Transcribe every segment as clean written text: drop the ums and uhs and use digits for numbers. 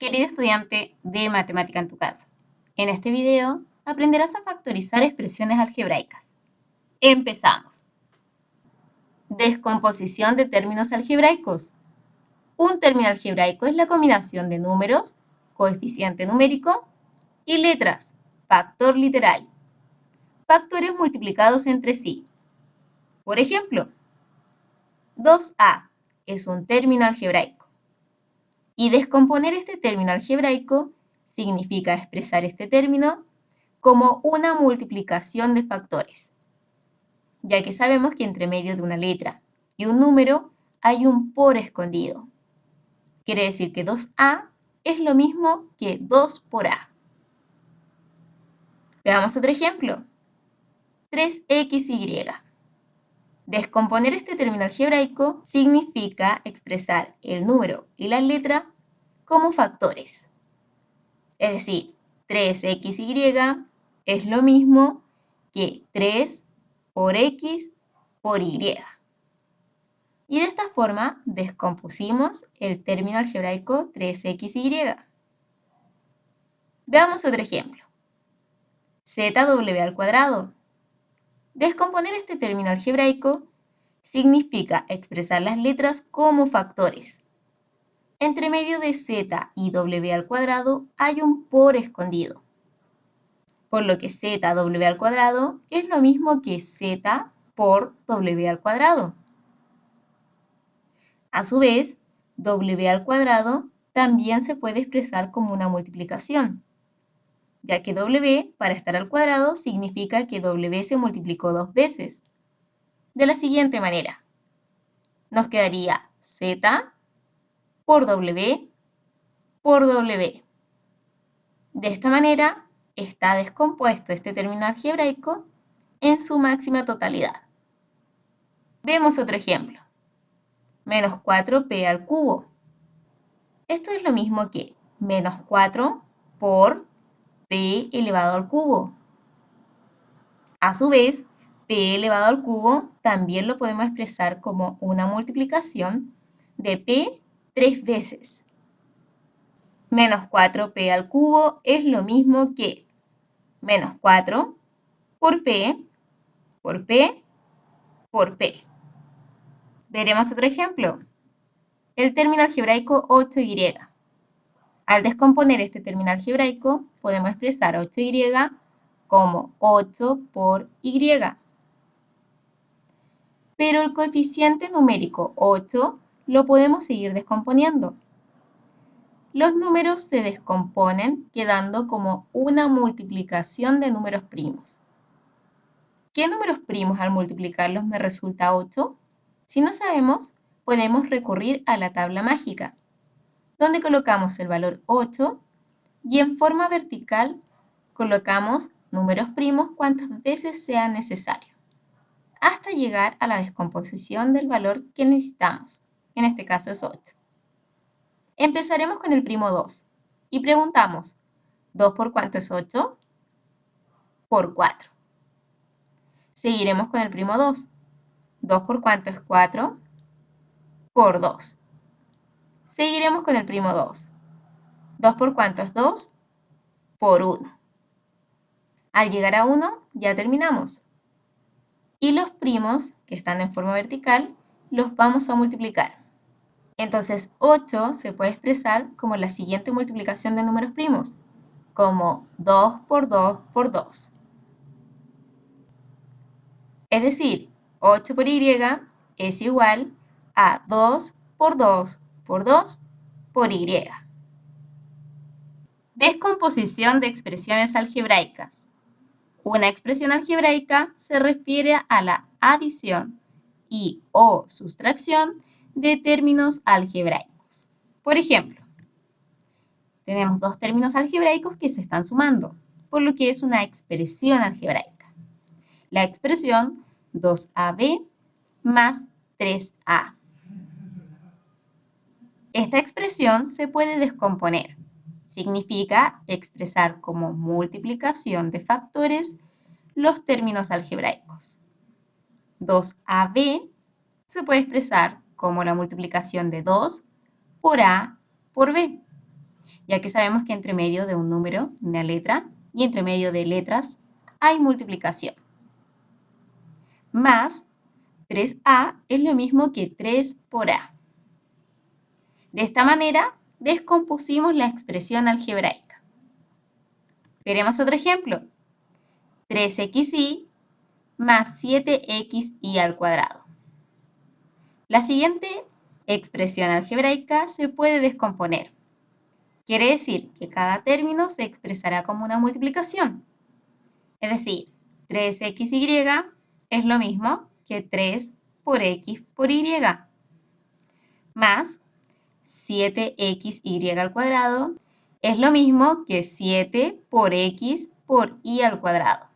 Querido estudiante de Matemática en tu casa, en este video aprenderás a factorizar expresiones algebraicas. Empezamos. Descomposición de términos algebraicos. Un término algebraico es la combinación de números, coeficiente numérico, y letras, factor literal, factores multiplicados entre sí. Por ejemplo, 2a es un término algebraico. Y descomponer este término algebraico significa expresar este término como una multiplicación de factores, ya que sabemos que entre medio de una letra y un número hay un por escondido. Quiere decir que 2a es lo mismo que 2 por a. Veamos otro ejemplo. 3xy. Descomponer este término algebraico significa expresar el número y la letra como factores. Es decir, 3xy es lo mismo que 3 por x por y. Y de esta forma descompusimos el término algebraico 3xy. Veamos otro ejemplo. zw². Descomponer este término algebraico significa expresar las letras como factores. Entre medio de z y w² hay un por escondido, por lo que zw² es lo mismo que z por w². A su vez, w² también se puede expresar como una multiplicación, ya que w para estar al cuadrado significa que w se multiplicó 2 veces. De la siguiente manera, nos quedaría z por w por w. De esta manera está descompuesto este término algebraico en su máxima totalidad. Vemos otro ejemplo. Menos 4p². Esto es lo mismo que menos 4 por p elevado al cubo. A su vez, p elevado al cubo también lo podemos expresar como una multiplicación de p 3 veces. Menos 4p² es lo mismo que menos 4 por p por p por p. Veremos otro ejemplo. El término algebraico 8y. Al descomponer este término algebraico, podemos expresar 8y como 8 por y. Pero el coeficiente numérico 8 lo podemos seguir descomponiendo. Los números se descomponen quedando como una multiplicación de números primos. ¿Qué números primos al multiplicarlos me resulta 8? Si no sabemos, podemos recurrir a la tabla mágica, donde colocamos el valor 8 y en forma vertical colocamos números primos cuantas veces sea necesario, hasta llegar a la descomposición del valor que necesitamos, en este caso es 8. Empezaremos con el primo 2 y preguntamos, ¿2 por cuánto es 8? Por 4. Seguiremos con el primo 2. ¿2 por cuánto es 4? Por 2. Seguiremos con el primo 2. ¿2 por cuánto es 2? Por 1. Al llegar a 1 ya terminamos. Y los primos que están en forma vertical los vamos a multiplicar. Entonces 8 se puede expresar como la siguiente multiplicación de números primos, como 2 por 2 por 2. Es decir, 8 por y es igual a 2 por 2 por 2 por y. Descomposición de expresiones algebraicas. Una expresión algebraica se refiere a la adición y o sustracción de términos algebraicos. Por ejemplo, tenemos dos términos algebraicos que se están sumando, por lo que es una expresión algebraica. La expresión 2ab más 3a. Esta expresión se puede descomponer. Significa expresar como multiplicación de factores los términos algebraicos. 2ab se puede expresar como la multiplicación de 2 por a por b. ya que sabemos que entre medio de un número, una letra, y entre medio de letras hay multiplicación. Más 3a es lo mismo que 3 por a. De esta manera, descompusimos la expresión algebraica. Veremos otro ejemplo. 3xy más 7xy al cuadrado. La siguiente expresión algebraica se puede descomponer. Quiere decir que cada término se expresará como una multiplicación. Es decir, 3xy es lo mismo que 3 por x por y, más 7xy al cuadrado es lo mismo que 7 por x por y al cuadrado.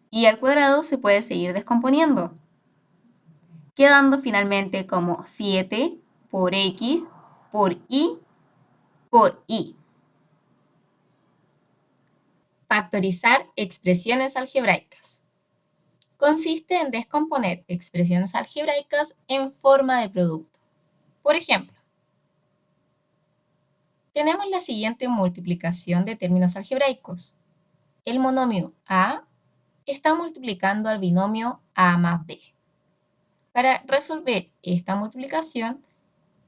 Y al cuadrado se puede seguir descomponiendo, quedando finalmente como 7 por x por y por y. Factorizar expresiones algebraicas. Consiste en descomponer expresiones algebraicas en forma de producto. Por ejemplo, tenemos la siguiente multiplicación de términos algebraicos. El monomio A está multiplicando al binomio A más B. Para resolver esta multiplicación,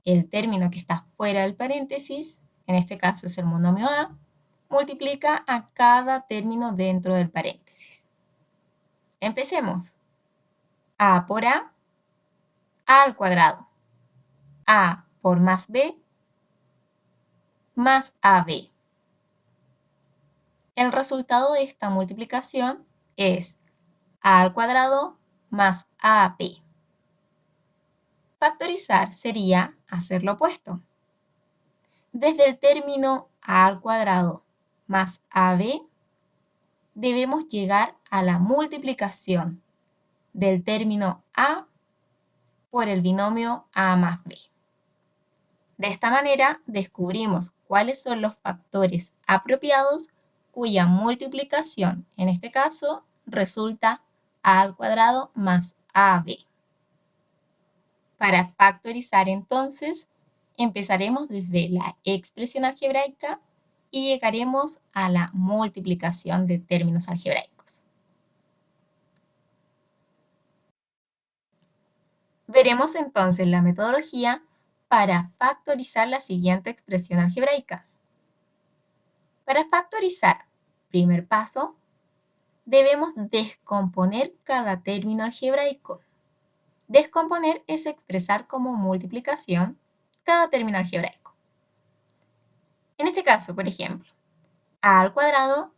el término que está fuera del paréntesis, en este caso es el monomio A, multiplica a cada término dentro del paréntesis. Empecemos. A por A al cuadrado. A por más B, más AB. El resultado de esta multiplicación es A al cuadrado más AB. Factorizar sería hacer lo opuesto. Desde el término A al cuadrado más AB, debemos llegar a la multiplicación del término A por el binomio A más B. De esta manera, descubrimos cuáles son los factores apropiados cuya multiplicación, en este caso, resulta A al cuadrado más AB. Para factorizar entonces, empezaremos desde la expresión algebraica y llegaremos a la multiplicación de términos algebraicos. Veremos entonces la metodología para factorizar la siguiente expresión algebraica. Para factorizar, primer paso, debemos descomponer cada término algebraico. Descomponer es expresar como multiplicación cada término algebraico. En este caso, por ejemplo, a al cuadrado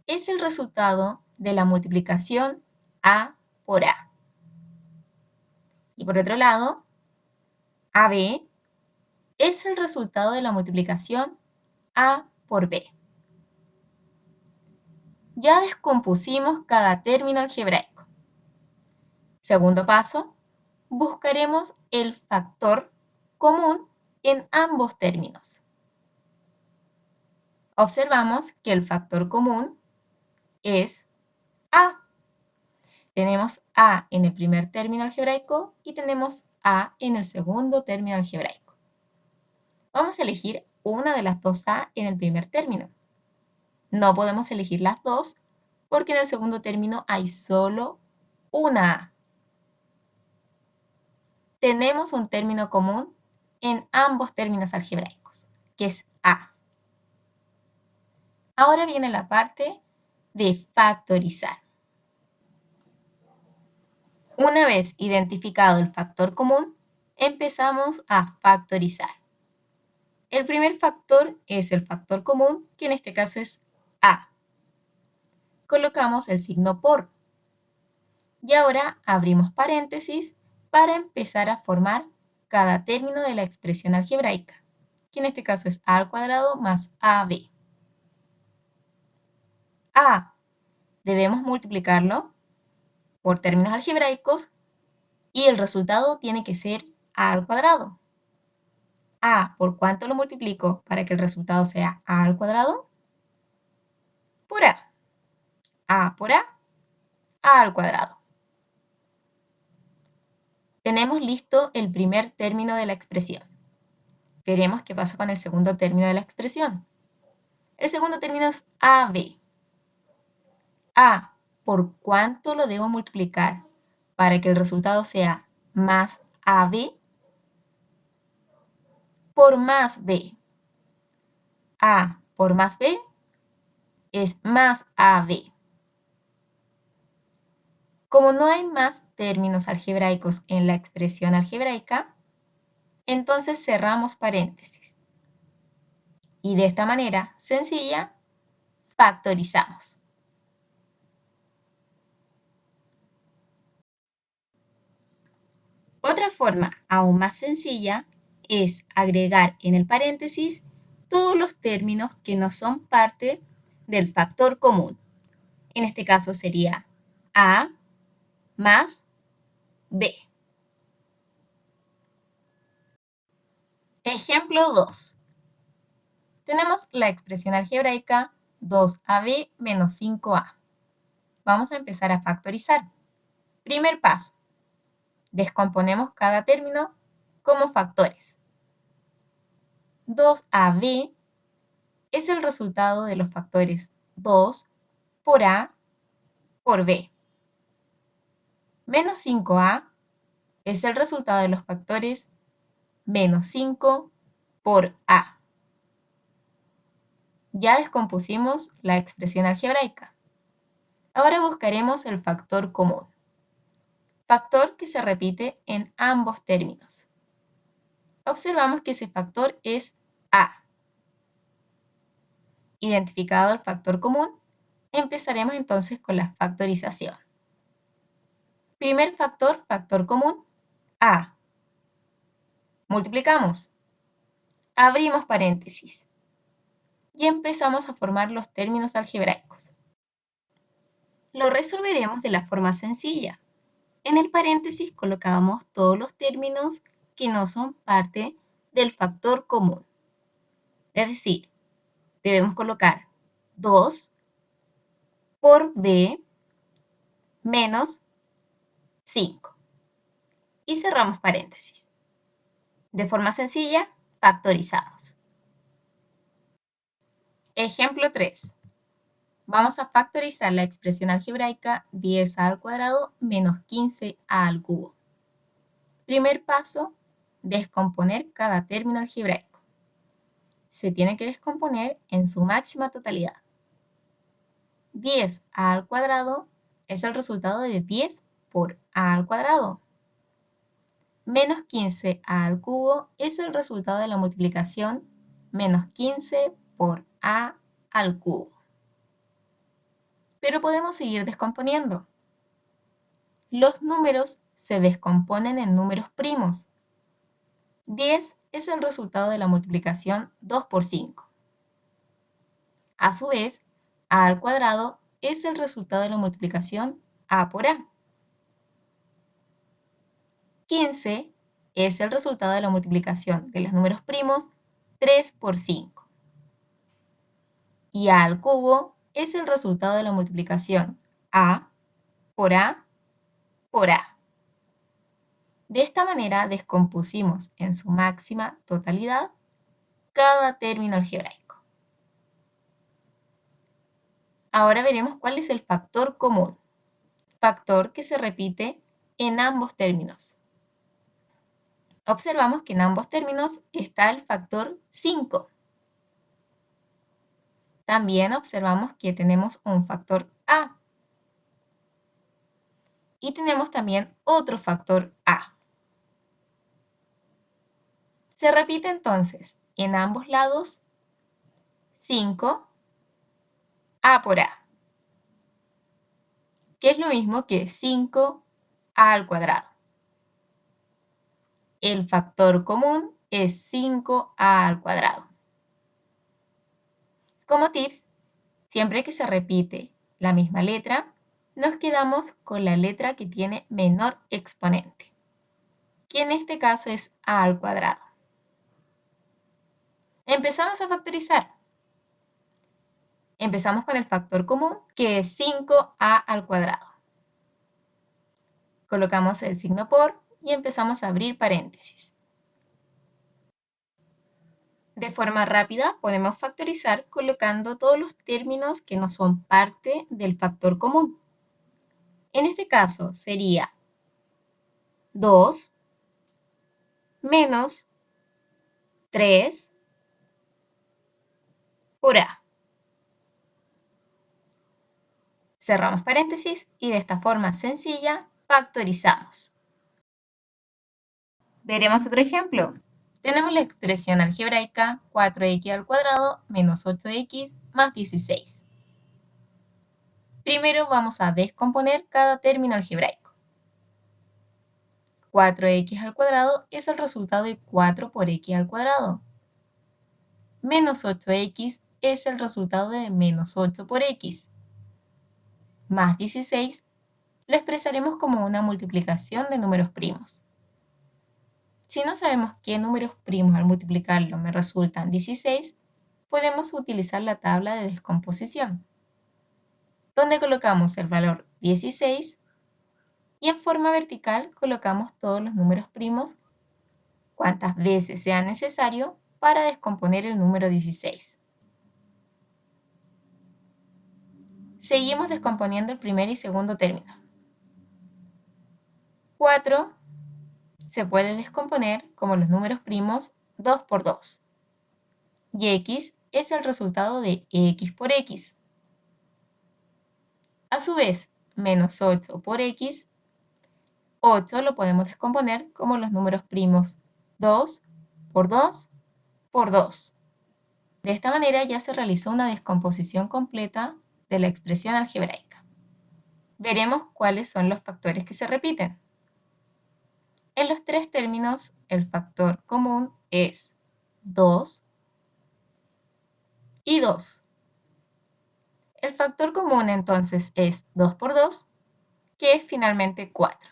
es el resultado de la multiplicación a por a. Y por otro lado, AB es el resultado de la multiplicación A por B. Ya descompusimos cada término algebraico. Segundo paso, buscaremos el factor común en ambos términos. Observamos que el factor común es A. Tenemos A en el primer término algebraico y tenemos A en el segundo término algebraico. Vamos a elegir una de las dos A en el primer término. No podemos elegir las dos porque en el segundo término hay solo una A. Tenemos un término común en ambos términos algebraicos, que es A. Ahora viene la parte de factorizar. Una vez identificado el factor común, empezamos a factorizar. El primer factor es el factor común, que en este caso es A. Colocamos el signo por. Y ahora abrimos paréntesis para empezar a formar cada término de la expresión algebraica, que en este caso es A al cuadrado más AB. A debemos multiplicarlo por términos algebraicos y el resultado tiene que ser A al cuadrado. ¿A por cuánto lo multiplico para que el resultado sea A al cuadrado? Por A. A por A al cuadrado. Tenemos listo el primer término de la expresión. Veremos qué pasa con el segundo término de la expresión. El segundo término es AB. A, ¿por cuánto lo debo multiplicar para que el resultado sea más AB? Por más B. A por más B es más AB. Como no hay más términos algebraicos en la expresión algebraica, entonces cerramos paréntesis. Y de esta manera sencilla, factorizamos. Otra forma aún más sencilla es agregar en el paréntesis todos los términos que no son parte del factor común. En este caso sería A más B. Ejemplo 2. Tenemos la expresión algebraica 2AB menos 5A. Vamos a empezar a factorizar. Primer paso. Descomponemos cada término como factores. 2AB es el resultado de los factores 2 por A por B. Menos 5A es el resultado de los factores menos 5 por A. Ya descompusimos la expresión algebraica. Ahora buscaremos el factor común. Factor que se repite en ambos términos. Observamos que ese factor es A. Identificado el factor común, empezaremos entonces con la factorización. Primer factor, factor común, A. Multiplicamos. Abrimos paréntesis. Y empezamos a formar los términos algebraicos. Lo resolveremos de la forma sencilla. En el paréntesis colocamos todos los términos que no son parte del factor común. Es decir, debemos colocar 2 por B menos 5. Y cerramos paréntesis. De forma sencilla, factorizamos. Ejemplo 3. Vamos a factorizar la expresión algebraica 10a al cuadrado menos 15a al cubo. Primer paso, descomponer cada término algebraico. Se tiene que descomponer en su máxima totalidad. 10a al cuadrado es el resultado de 10 por a al cuadrado. Menos 15a al cubo es el resultado de la multiplicación menos 15 por a al cubo. Pero podemos seguir descomponiendo. Los números se descomponen en números primos. 10 es el resultado de la multiplicación 2 por 5. A su vez, a al cuadrado es el resultado de la multiplicación a por a. 15 es el resultado de la multiplicación de los números primos 3 por 5. Y a al cubo es el resultado de la multiplicación a por a por a. De esta manera descompusimos en su máxima totalidad cada término algebraico. Ahora veremos cuál es el factor común, factor que se repite en ambos términos. Observamos que en ambos términos está el factor 5. También observamos que tenemos un factor a. Y tenemos también otro factor a. Se repite entonces en ambos lados 5 a por a, que es lo mismo que 5a al cuadrado. El factor común es 5a al cuadrado. Como tips, siempre que se repite la misma letra, nos quedamos con la letra que tiene menor exponente, que en este caso es a al cuadrado. Empezamos a factorizar. Empezamos con el factor común, que es 5a al cuadrado. Colocamos el signo por y empezamos a abrir paréntesis. De forma rápida podemos factorizar colocando todos los términos que no son parte del factor común. En este caso sería 2 menos 3 por A. Cerramos paréntesis y de esta forma sencilla factorizamos. Veremos otro ejemplo. Tenemos la expresión algebraica 4x al cuadrado menos 8x más 16. Primero vamos a descomponer cada término algebraico. 4x al cuadrado es el resultado de 4 por x al cuadrado. Menos 8x es el resultado de menos 8 por x. Más 16 lo expresaremos como una multiplicación de números primos. Si no sabemos qué números primos al multiplicarlo me resultan 16, podemos utilizar la tabla de descomposición, donde colocamos el valor 16 y en forma vertical colocamos todos los números primos cuantas veces sea necesario para descomponer el número 16. Seguimos descomponiendo el primer y segundo término. 4 se puede descomponer como los números primos 2 por 2. Y x es el resultado de x por x. A su vez, menos 8 por x, 8 lo podemos descomponer como los números primos 2 por 2 por 2. De esta manera ya se realizó una descomposición completa de la expresión algebraica. Veremos cuáles son los factores que se repiten. En los tres términos, el factor común es 2 y 2. El factor común entonces es 2 por 2, que es finalmente 4.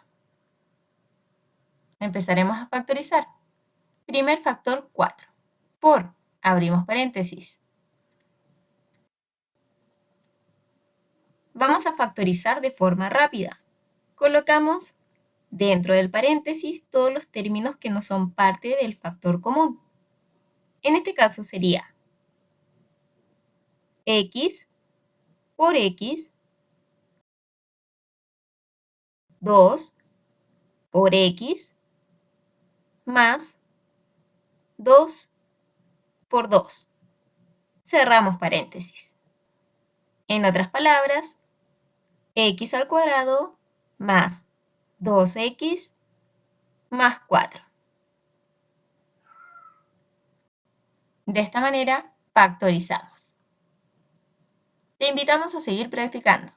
Empezaremos a factorizar. Primer factor 4 por, abrimos paréntesis. Vamos a factorizar de forma rápida. Colocamos dentro del paréntesis todos los términos que no son parte del factor común. En este caso sería x por x, 2 por x, más 2 por 2. Cerramos paréntesis. En otras palabras, x al cuadrado más 2x más 4. De esta manera factorizamos. Te invitamos a seguir practicando.